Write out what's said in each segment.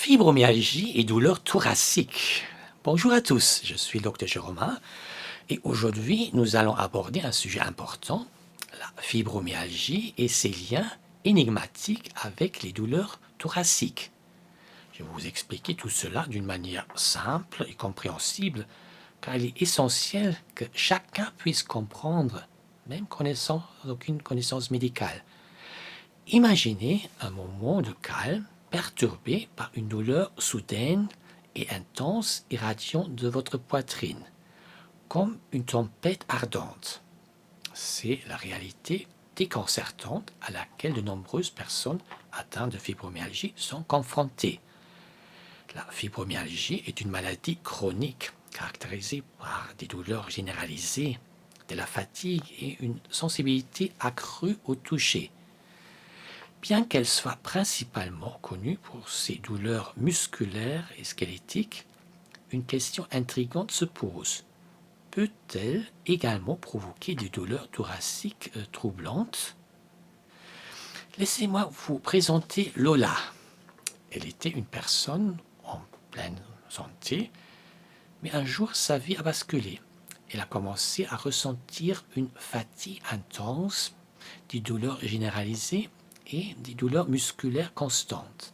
Fibromyalgie et douleurs thoraciques. Bonjour à tous, je suis le Dr Jérôme et aujourd'hui nous allons aborder un sujet important, la fibromyalgie et ses liens énigmatiques avec les douleurs thoraciques. Je vais vous expliquer tout cela d'une manière simple et compréhensible car il est essentiel que chacun puisse comprendre, même connaissant aucune connaissance médicale. Imaginez un moment de calme perturbé par une douleur soudaine et intense irradiant de votre poitrine, comme une tempête ardente. C'est la réalité déconcertante à laquelle de nombreuses personnes atteintes de fibromyalgie sont confrontées. La fibromyalgie est une maladie chronique caractérisée par des douleurs généralisées, de la fatigue et une sensibilité accrue au toucher. Bien qu'elle soit principalement connue pour ses douleurs musculaires et squelettiques, une question intrigante se pose. Peut-elle également provoquer des douleurs thoraciques troublantes? Laissez-moi vous présenter Lola. Elle était une personne en pleine santé, mais un jour sa vie a basculé. Elle a commencé à ressentir une fatigue intense, des douleurs généralisées et des douleurs musculaires constantes.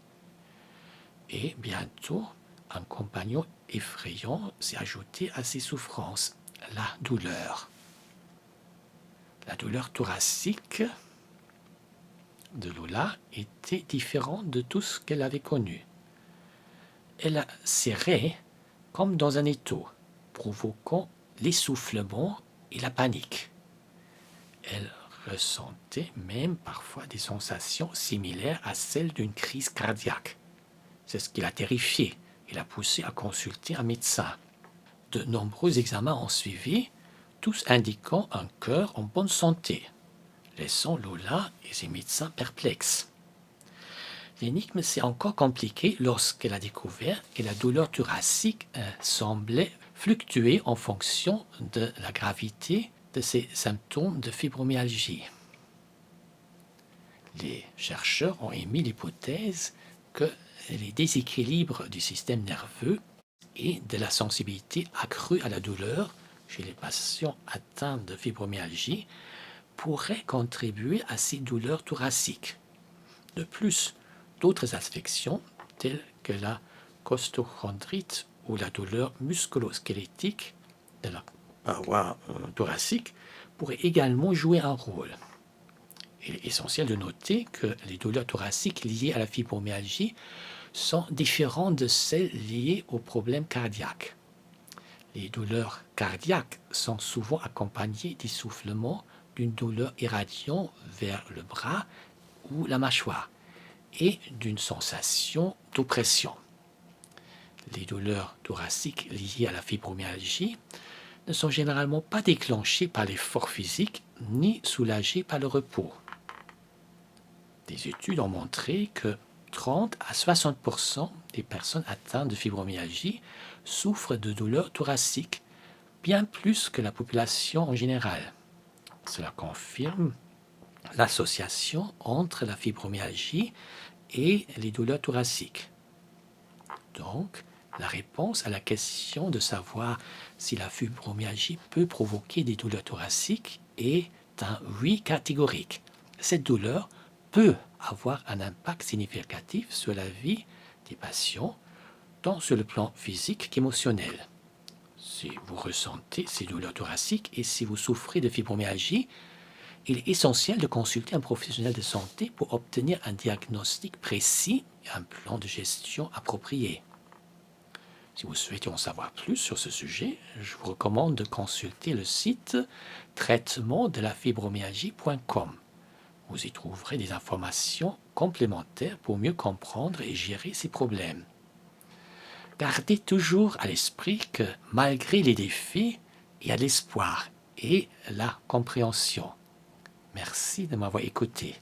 Et bientôt, un compagnon effrayant s'est ajouté à ses souffrances, la douleur. La douleur thoracique de Lola était différente de tout ce qu'elle avait connu. Elle a serré comme dans un étau, provoquant l'essoufflement et la panique. Elle ressentait même parfois des sensations similaires à celles d'une crise cardiaque. C'est ce qui l'a terrifiée et l'a poussée à consulter un médecin. De nombreux examens ont suivi, tous indiquant un cœur en bonne santé, laissant Lola et ses médecins perplexes. L'énigme s'est encore compliquée lorsqu'elle a découvert que la douleur thoracique semblait fluctuer en fonction de la gravité de ces symptômes de fibromyalgie. Les chercheurs ont émis l'hypothèse que les déséquilibres du système nerveux et de la sensibilité accrue à la douleur chez les patients atteints de fibromyalgie pourraient contribuer à ces douleurs thoraciques. De plus, d'autres affections, telles que la costochondrite ou la douleur musculo-squelettique de la paroi thoracique, pourraient également jouer un rôle. Il est essentiel de noter que les douleurs thoraciques liées à la fibromyalgie sont différentes de celles liées aux problèmes cardiaques. Les douleurs cardiaques sont souvent accompagnées d'essoufflement, d'une douleur irradiant vers le bras ou la mâchoire et d'une sensation d'oppression. Les douleurs thoraciques liées à la fibromyalgie ne sont généralement pas déclenchées par l'effort physique ni soulagées par le repos. Des études ont montré que 30 à 60% des personnes atteintes de fibromyalgie souffrent de douleurs thoraciques, bien plus que la population en général. Cela confirme l'association entre la fibromyalgie et les douleurs thoraciques. Donc, la réponse à la question de savoir si la fibromyalgie peut provoquer des douleurs thoraciques est un oui catégorique. Cette douleur peut avoir un impact significatif sur la vie des patients, tant sur le plan physique qu'émotionnel. Si vous ressentez ces douleurs thoraciques et si vous souffrez de fibromyalgie, il est essentiel de consulter un professionnel de santé pour obtenir un diagnostic précis et un plan de gestion approprié. Si vous souhaitez en savoir plus sur ce sujet, je vous recommande de consulter le site traitement-de-la-fibromyalgie.com. Vous y trouverez des informations complémentaires pour mieux comprendre et gérer ces problèmes. Gardez toujours à l'esprit que malgré les défis, il y a l'espoir et la compréhension. Merci de m'avoir écouté.